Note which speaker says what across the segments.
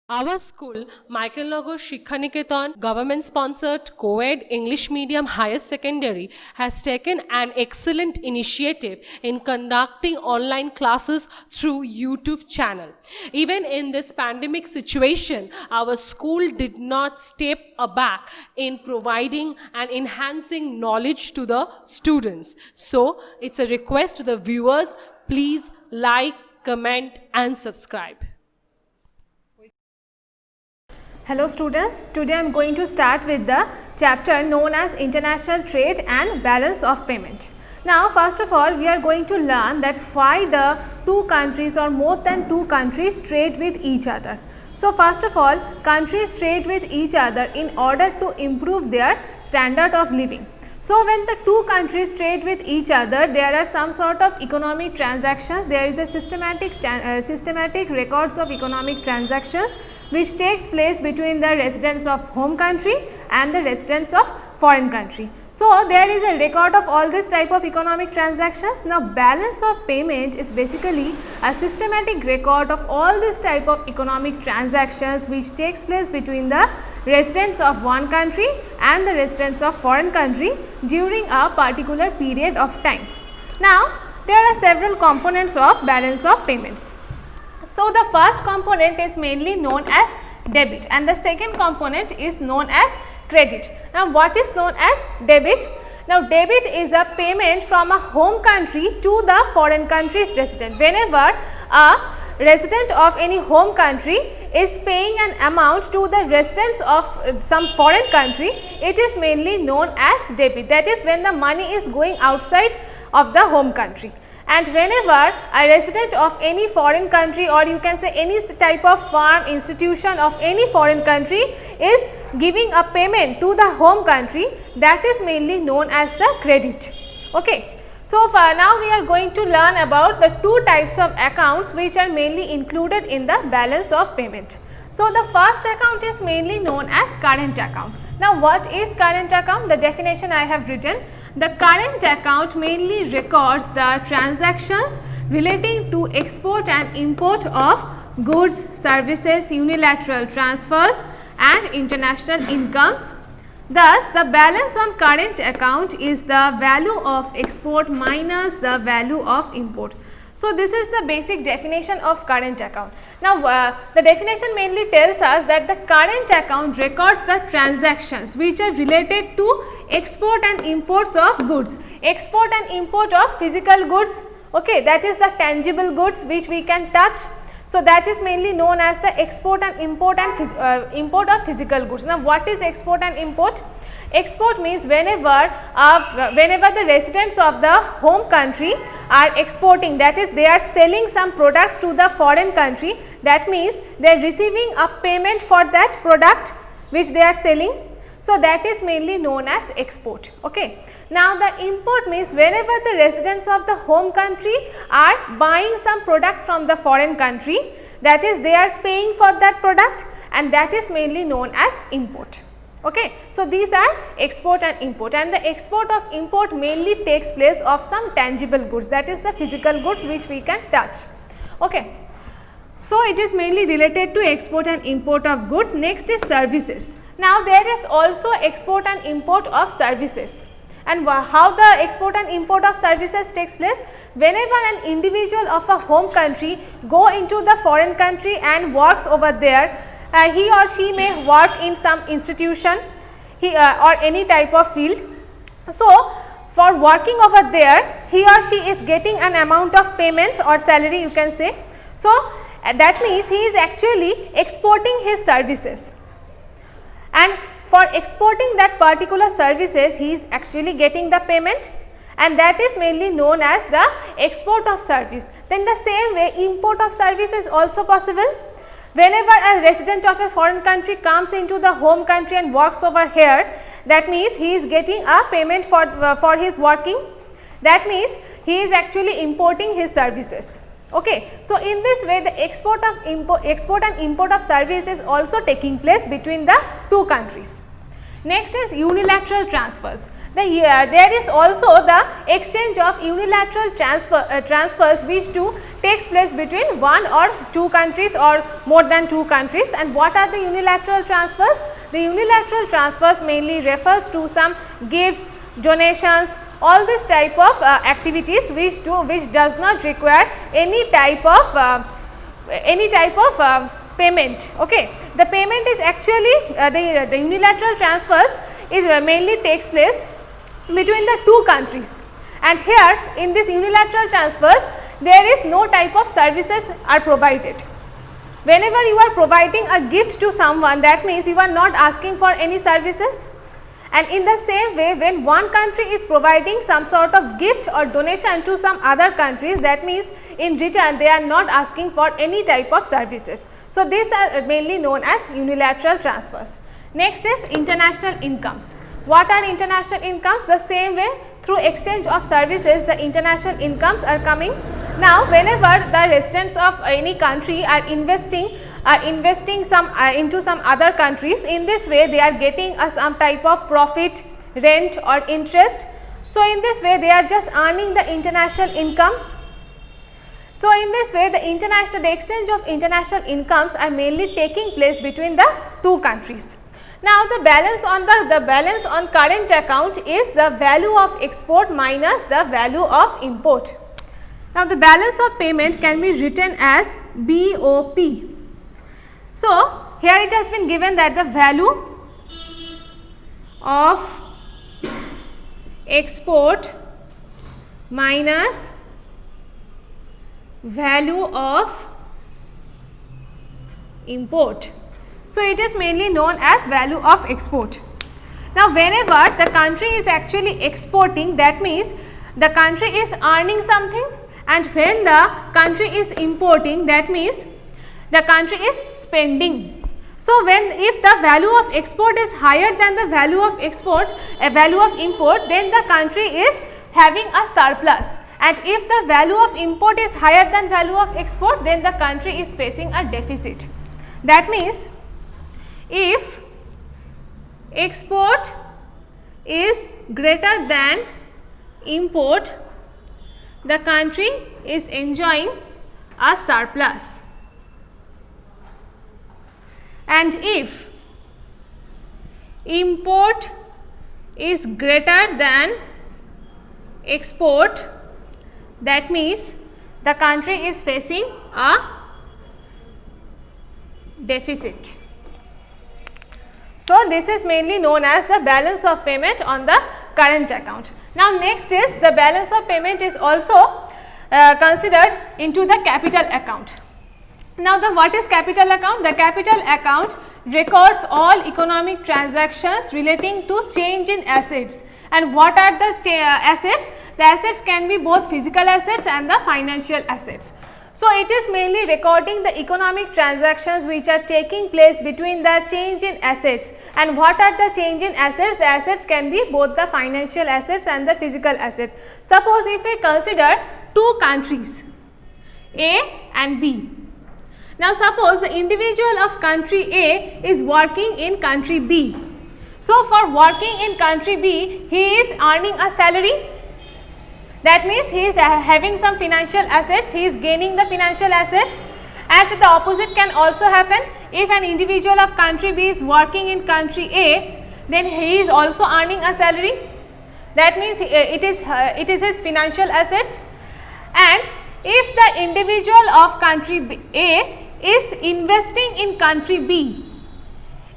Speaker 1: Our school, Michael Nagar Shikhaniketan, government-sponsored co-ed English medium higher secondary, has taken an excellent initiative in conducting online classes through YouTube channel. Even in this pandemic situation, our school did not step aback in providing and enhancing knowledge to the students. So, it's a request to the viewers, please like, comment and subscribe.
Speaker 2: Hello students, today I am going to start with the chapter known as International Trade and Balance of Payment. Now first of all we are going to learn that why the two countries or more than two countries trade with each other. So first of all, countries trade with each other in order to improve their standard of living. So when the two countries trade with each other, there are some sort of economic transactions, there is a systematic records of economic transactions which takes place between the residents of home country and the residents of foreign country. So there is a record of all this type of economic transactions. Now balance of payment is basically a systematic record of all this type of economic transactions which takes place between the residents of one country and the residents of foreign country during a particular period of time. Now there are several components of balance of payments. So the first component is mainly known as debit and the second component is known as credit. Now what is known as debit? Now debit is a payment from a home country to the foreign country's resident. Whenever a resident of any home country is paying an amount to the residents of some foreign country, it is mainly known as debit. That is when the money is going outside of the home country. And whenever a resident of any foreign country, or you can say any type of firm, institution of any foreign country is giving a payment to the home country, that is mainly known as the credit. Okay. So far now we are going to learn about the two types of accounts which are mainly included in the balance of payment. So the first account is mainly known as current account. Now what is current account? The definition I have written. The current account mainly records the transactions relating to export and import of goods, services, unilateral transfers and international incomes. Thus, the balance on current account is the value of export minus the value of import. So, this is the basic definition of current account. Now, the definition mainly tells us that the current account records the transactions which are related to export and imports of goods, export and import of physical goods, okay, that is the tangible goods which we can touch. So, that is mainly known as the export and import import of physical goods. Now, what is export and import? Export means whenever the residents of the home country are exporting, that is they are selling some products to the foreign country, that means they are receiving a payment for that product which they are selling. So, that is mainly known as export. Okay. Now, the import means whenever the residents of the home country are buying some product from the foreign country, that is they are paying for that product, and that is mainly known as import. Okay. So, these are export and import, and the export of import mainly takes place of some tangible goods, that is the physical goods which we can touch. Okay. So, it is mainly related to export and import of goods. Next is services. Now, there is also export and import of services. And how the export and import of services takes place? Whenever an individual of a home country go into the foreign country and works over there, he or she may work in some institution or any type of field. So, for working over there, he or she is getting an amount of payment or salary, you can say. So, that means he is actually exporting his services, and for exporting that particular services he is actually getting the payment, and that is mainly known as the export of service. Then the same way import of service is also possible. Whenever a resident of a foreign country comes into the home country and works over here, that means he is getting a payment for his working, that means he is actually importing his services. Okay. So, in this way the export and import of service is also taking place between the two countries. Next is unilateral transfers. There is also the exchange of unilateral transfers which takes place between one or two countries or more than two countries. And what are the unilateral transfers? The unilateral transfers mainly refers to some gifts, donations, all this type of activities which does not require any type of payment. Okay, the payment is actually the unilateral transfers is mainly takes place between the two countries, and here in this unilateral transfers there is no type of services are provided. Whenever you are providing a gift to someone, that means you are not asking for any services, and in the same way when one country is providing some sort of gift or donation to some other countries, that means in return they are not asking for any type of services. So, these are mainly known as unilateral transfers. Next is international incomes. What are international incomes? The same way, through exchange of services the international incomes are coming. Now, whenever the residents of any country are investing some into some other countries, in this way they are getting some type of profit, rent or interest. So, in this way they are just earning the international incomes. So, in this way the exchange of international incomes are mainly taking place between the two countries. Now, the balance on current account is the value of export minus the value of import. Now, the balance of payment can be written as BOP. So, here it has been given that the value of export minus value of import. So, it is mainly known as value of export. Now, whenever the country is actually exporting, that means the country is earning something, and when the country is importing, that means the country is spending. So, if the value of export is higher than the value of value of import, then the country is having a surplus, and if the value of import is higher than value of export, then the country is facing a deficit. That means if export is greater than import, the country is enjoying a surplus, and if import is greater than export, that means the country is facing a deficit. So, this is mainly known as the balance of payment on the current account. Now, next is the balance of payment is also considered into the capital account. Now, what is capital account? The capital account records all economic transactions relating to change in assets. And what are the assets? The assets can be both physical assets and the financial assets. So, it is mainly recording the economic transactions which are taking place between the change in assets. And what are the change in assets? The assets can be both the financial assets and the physical assets. Suppose if we consider two countries A and B. Now, suppose the individual of country A is working in country B. So, for working in country B, he is earning a salary. That means he is having some financial assets, he is gaining the financial asset, and the opposite can also happen. If an individual of country B is working in country A, then he is also earning a salary. That means it is his financial assets. And if the individual of country A is investing in country B,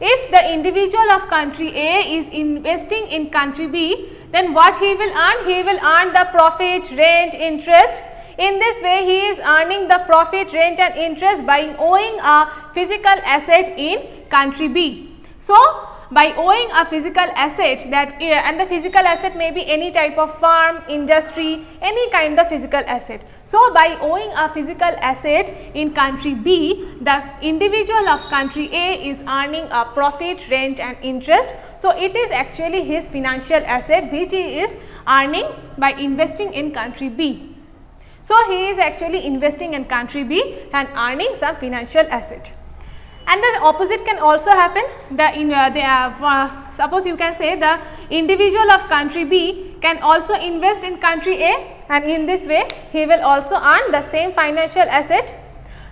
Speaker 2: if the individual of country A is investing in country B, then what he will earn? He will earn the profit, rent, interest. In this way, he is earning the profit, rent and interest by owing a physical asset in country B. So, by owing a physical asset and the physical asset may be any type of farm, industry, any kind of physical asset. So, by owing a physical asset in country B, the individual of country A is earning a profit, rent and interest. So, it is actually his financial asset which he is earning by investing in country B. So, he is actually investing in country B and earning some financial asset. And the opposite can also happen. suppose you can say the individual of country B can also invest in country A, and in this way he will also earn the same financial asset.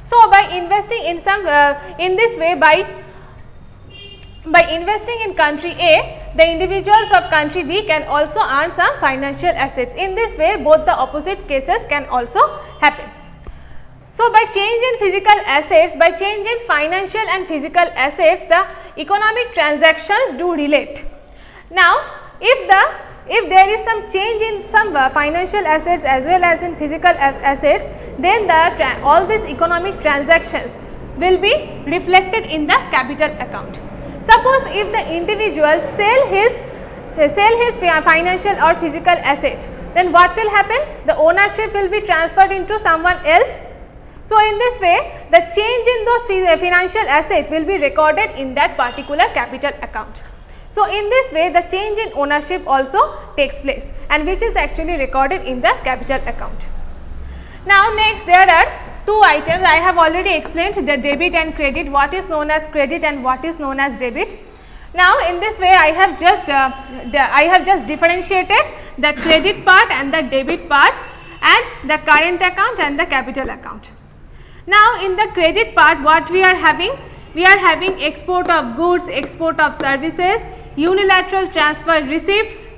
Speaker 2: So, by investing in some in this way, by investing in country A, the individuals of country B can also earn some financial assets. In this way, both the opposite cases can also happen. So, by change in physical assets, by change in financial and physical assets, the economic transactions do relate. Now, if there is some change in some financial assets as well as in physical assets, then all these economic transactions will be reflected in the capital account. Suppose if the individual sell his financial or physical asset, then what will happen? The ownership will be transferred into someone else. So, in this way the change in those financial asset will be recorded in that particular capital account. So, in this way the change in ownership also takes place, and which is actually recorded in the capital account. Now, next there are two items. I have already explained the debit and credit, what is known as credit and what is known as debit. Now, in this way I have just differentiated the credit part and the debit part and the current account and the capital account. Now, in the credit part, what we are having? We are having export of goods, export of services, unilateral transfer receipts,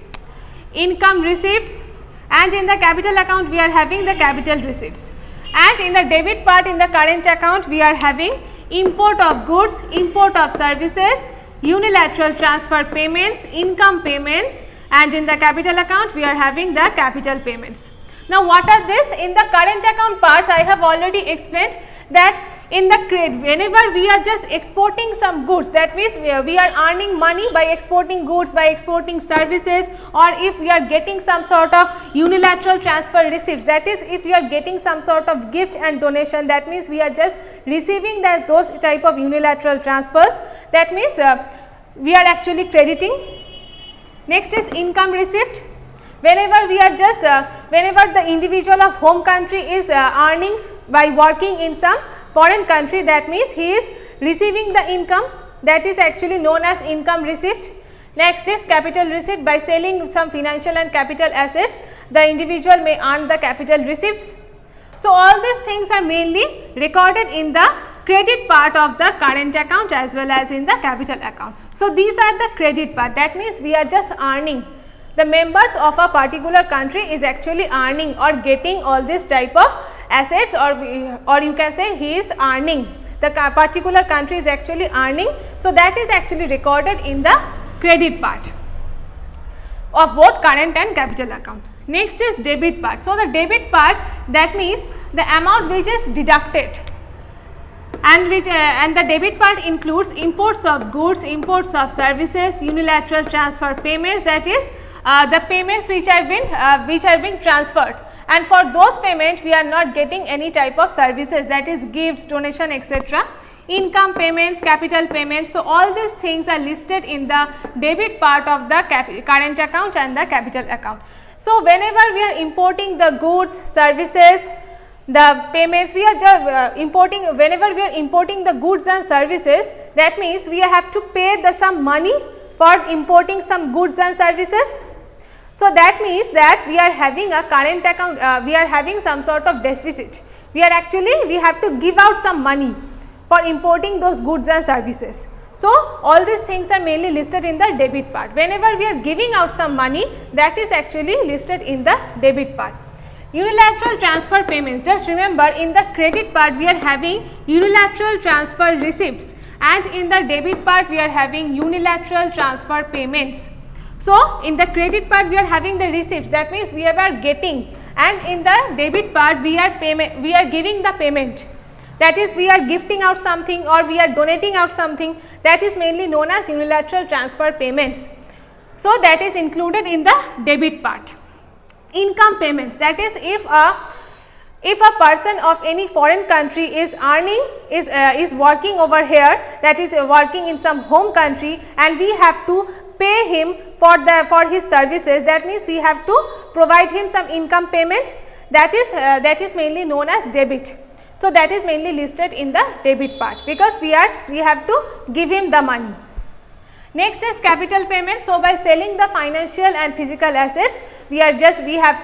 Speaker 2: income receipts, and in the capital account we are having the capital receipts. And in the debit part, in the current account, we are having import of goods, import of services, unilateral transfer payments, income payments, and in the capital account we are having the capital payments. Now, what are this? In the current account parts, I have already explained that in the credit, whenever we are just exporting some goods, that means we are earning money by exporting goods, by exporting services, or if we are getting some sort of unilateral transfer receipts, that is if we are getting some sort of gift and donation, that means we are just receiving those type of unilateral transfers, that means we are actually crediting. Next is income receipt. Whenever we are just whenever the individual of home country is earning by working in some foreign country, that means he is receiving the income, that is actually known as income receipt. Next is capital receipt. By selling some financial and capital assets, the individual may earn the capital receipts. So, all these things are mainly recorded in the credit part of the current account as well as in the capital account. So, these are the credit part, that means we are just earning. The members of a particular country is actually earning or getting all this type of assets, or you can say he is earning, the particular country is actually earning. So, that is actually recorded in the credit part of both current and capital account. Next is debit part. So, the debit part, that means the amount which is deducted, and the debit part includes imports of goods, imports of services, unilateral transfer payments, that is the payments which are being transferred, and for those payments we are not getting any type of services, that is gifts, donation, etc. Income payments, capital payments. So, all these things are listed in the debit part of the current account and the capital account. So, whenever we are importing the goods, services, the payments, we are just importing, whenever we are importing the goods and services, that means we have to pay some money for importing some goods and services. So, that means that we are having a current account, we are having some sort of deficit. We have to give out some money for importing those goods and services. So, all these things are mainly listed in the debit part. Whenever we are giving out some money, that is actually listed in the debit part. Unilateral transfer payments, just remember, in the credit part we are having unilateral transfer receipts, and in the debit part we are having unilateral transfer payments. So, in the credit part we are having the receipts, that means we are getting, and in the debit part we are giving the payment, that is we are gifting out something or we are donating out something, that is mainly known as unilateral transfer payments. So, that is included in the debit part. Income payments, that is if a person of any foreign country is earning, is working over here, that is working in some home country, and we have to pay him for his services, that means we have to provide him some income payment, that is mainly known as debit. So, that is mainly listed in the debit part, because we have to give him the money. Next is capital payment. So, by selling the financial and physical assets, we have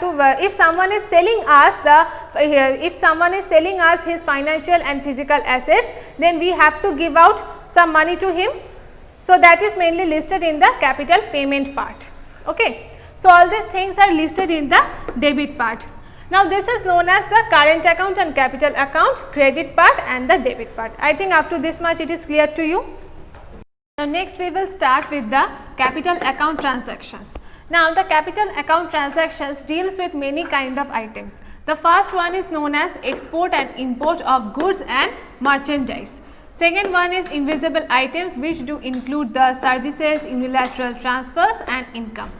Speaker 2: to if someone is selling us his financial and physical assets, then we have to give out some money to him. So, that is mainly listed in the capital payment part. Okay. So, all these things are listed in the debit part. Now, this is known as the current account and capital account, credit part and the debit part. I think up to this much it is clear to you. Now, next we will start with the capital account transactions. Now, the capital account transactions deals with many kind of items. The first one is known as export and import of goods and merchandise. Second one is invisible items, which do include the services, unilateral transfers and income.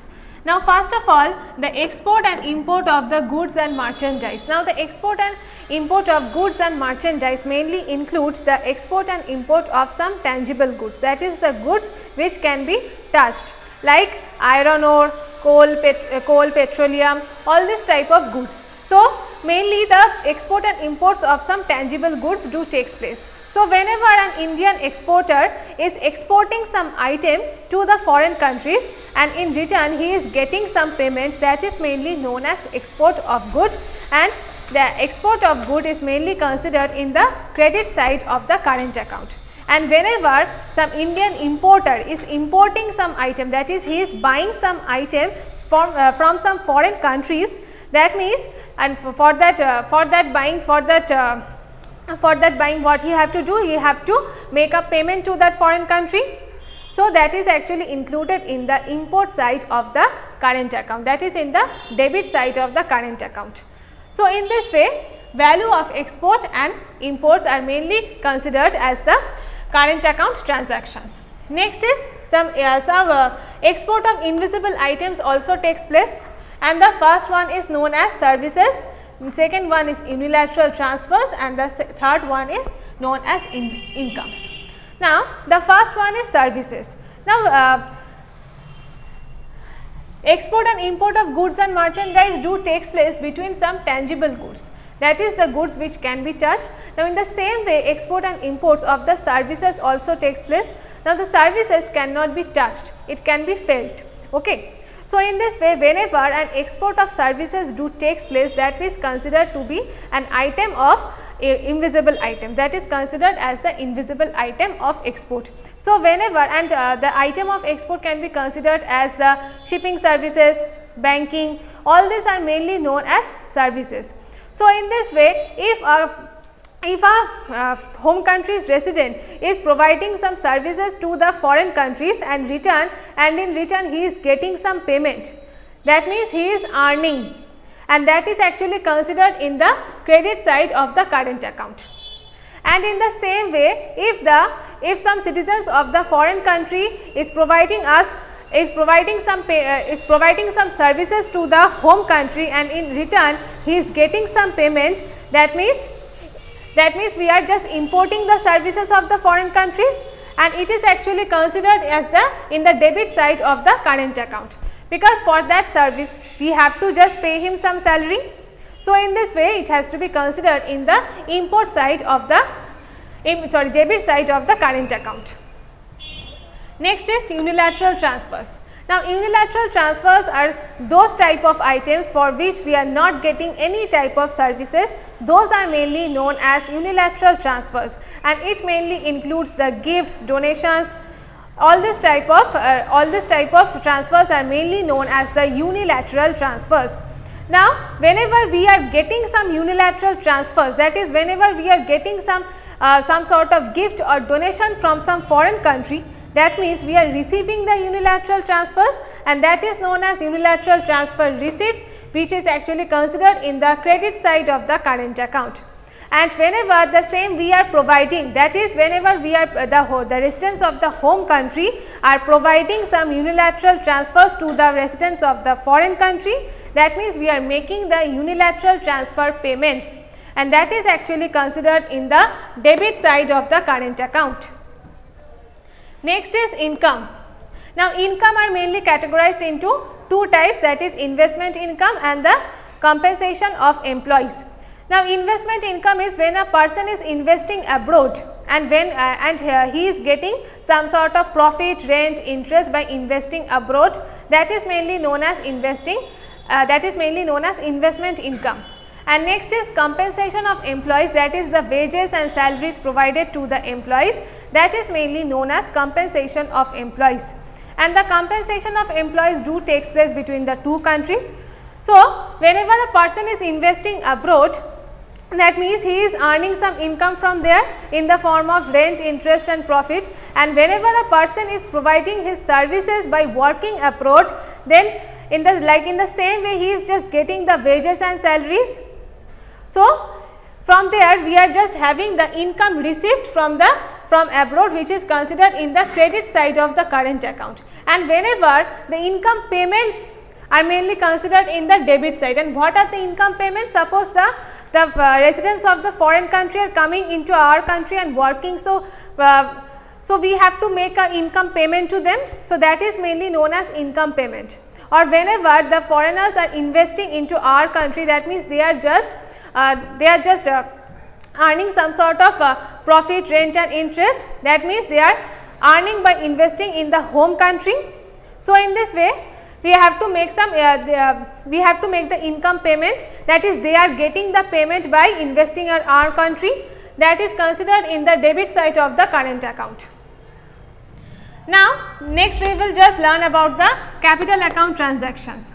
Speaker 2: Now, first of all, the export and import of the goods and merchandise. Now, the export and import of goods and merchandise mainly includes the export and import of some tangible goods, that is the goods which can be touched, like iron ore, coal, petroleum, all this type of goods. So, mainly the export and imports of some tangible goods do takes place. So, whenever an Indian exporter is exporting some item to the foreign countries and in return he is getting some payments, that is mainly known as export of good, and the export of good is mainly considered in the credit side of the current account. And whenever some Indian importer is importing some item, that is he is buying some item from some foreign countries, that means, and for that buying what he have to do, he have to make a payment to that foreign country. So, that is actually included in the import side of the current account, that is in the debit side of the current account. So, in this way value of export and imports are mainly considered as the current account transactions. Next is some export of invisible items also takes place, and the first one is known as services, second one is unilateral transfers and the third one is known as incomes. Now, the first one is services. Now, export and import of goods and merchandise do takes place between some tangible goods, that is the goods which can be touched. Now, in the same way export and imports of the services also takes place. Now, the services cannot be touched, it can be felt. Okay. So, in this way whenever an export of services do takes place, that is considered to be an item of invisible item, that is considered as the invisible item of export. So, whenever and the item of export can be considered as the shipping services, banking, all these are mainly known as services. So, in this way if a home country's resident is providing some services to the foreign countries and in return he is getting some payment, that means he is earning, and that is actually considered in the credit side of the current account. And in the same way if some citizens of the foreign country is providing some services to the home country and in return he is getting some payment, that means we are just importing the services of the foreign countries, and it is actually considered as in the debit side of the current account, because for that service we have to just pay him some salary. So, in this way it has to be considered in the import side of the debit side of the current account. Next is unilateral transfers. Now, unilateral transfers are those type of items for which we are not getting any type of services, those are mainly known as unilateral transfers, and it mainly includes the gifts, donations, all this type of transfers are mainly known as the unilateral transfers. Now, whenever we are getting some unilateral transfers, that is whenever we are getting some sort of gift or donation from some foreign country, that means we are receiving the unilateral transfers, and that is known as unilateral transfer receipts, which is actually considered in the credit side of the current account. And whenever the same we are providing, that is whenever we are the residents of the home country are providing some unilateral transfers to the residents of the foreign country, that means we are making the unilateral transfer payments, and that is actually considered in the debit side of the current account. Next is income. Now, income are mainly categorized into two types, that is investment income and the compensation of employees. Now, investment income is when a person is investing abroad and he is getting some sort of profit, rent, interest by investing abroad, that is mainly known as investment income. And next is compensation of employees, that is the wages and salaries provided to the employees, that is mainly known as compensation of employees. And the compensation of employees do takes place between the two countries. So, whenever a person is investing abroad, that means he is earning some income from there in the form of rent, interest and profit, and whenever a person is providing his services by working abroad, then in the same way he is just getting the wages and salaries. So, from there we are just having the income received from abroad, which is considered in the credit side of the current account, and whenever the income payments are mainly considered in the debit side. And what are the income payments? Suppose the residents of the foreign country are coming into our country and working, so we have to make an income payment to them, so that is mainly known as income payment. Or whenever the foreigners are investing into our country, that means they are just earning some sort of profit, rent and interest, that means they are earning by investing in the home country. So, in this way we have to make the income payment, that is they are getting the payment by investing in our country, that is considered in the debit side of the current account. Now, next we will just learn about the capital account transactions.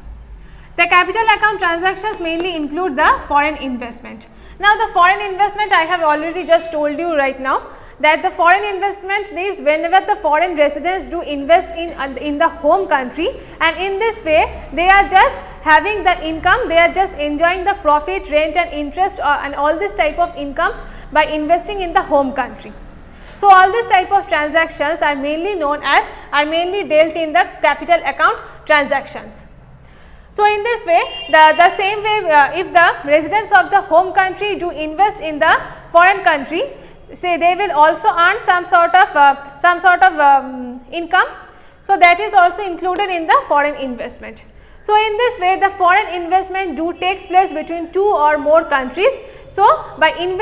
Speaker 2: The capital account transactions mainly include the foreign investment. Now, the foreign investment I have already just told you right now, that the foreign investment is whenever the foreign residents do invest in the home country, and in this way they are just having the income, they are just enjoying the profit, rent and interest and all this type of incomes by investing in the home country. So, all this type of transactions are mainly dealt in the capital account transactions. So, in this way the same way if the residents of the home country do invest in the foreign country, say they will also earn some sort of income. So, that is also included in the foreign investment. So, in this way the foreign investment do takes place between two or more countries. So, by doing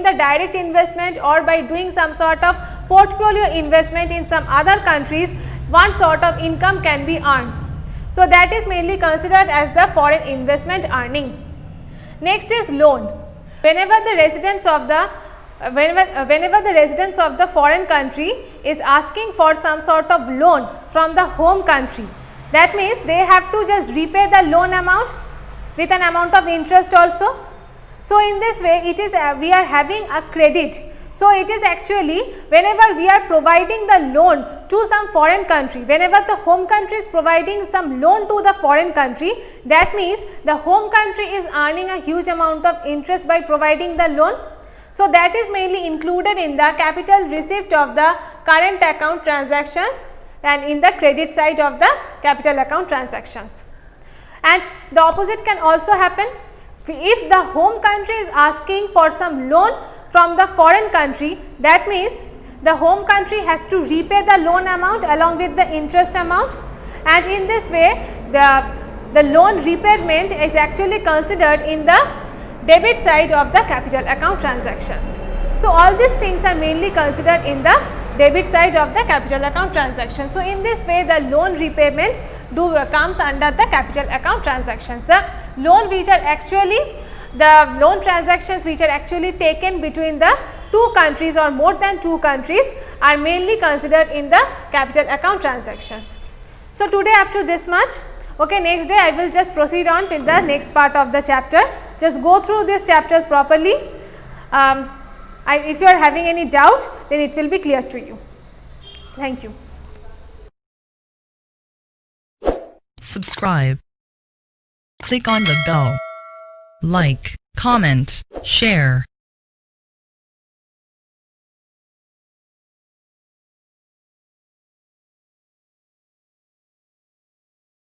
Speaker 2: the direct investment or by doing some sort of portfolio investment in some other countries, one sort of income can be earned. So, that is mainly considered as the foreign investment earning. Next is loan. Whenever the residents of the foreign country is asking for some sort of loan from the home country, that means they have to just repay the loan amount with an amount of interest also. So, in this way it is we are having a credit. So, it is actually whenever we are providing the loan to some foreign country, whenever the home country is providing some loan to the foreign country, that means the home country is earning a huge amount of interest by providing the loan. So, that is mainly included in the capital receipt of the current account transactions and in the credit side of the capital account transactions. And the opposite can also happen. If the home country is asking for some loan from the foreign country, that means the home country has to repay the loan amount along with the interest amount, and in this way the loan repayment is actually considered in the debit side of the capital account transactions. So, all these things are mainly considered in the debit side of the capital account transactions. So, in this way the loan repayment comes under the capital account transactions. The loan transactions which are actually taken between the two countries or more than two countries are mainly considered in the capital account transactions. So, today up to this much. Okay, next day I will just proceed on with the next part of the chapter. Just go through these chapters properly. If you are having any doubt, then it will be clear to you. Thank you.
Speaker 3: Subscribe. Click on the bell. Like, comment, share.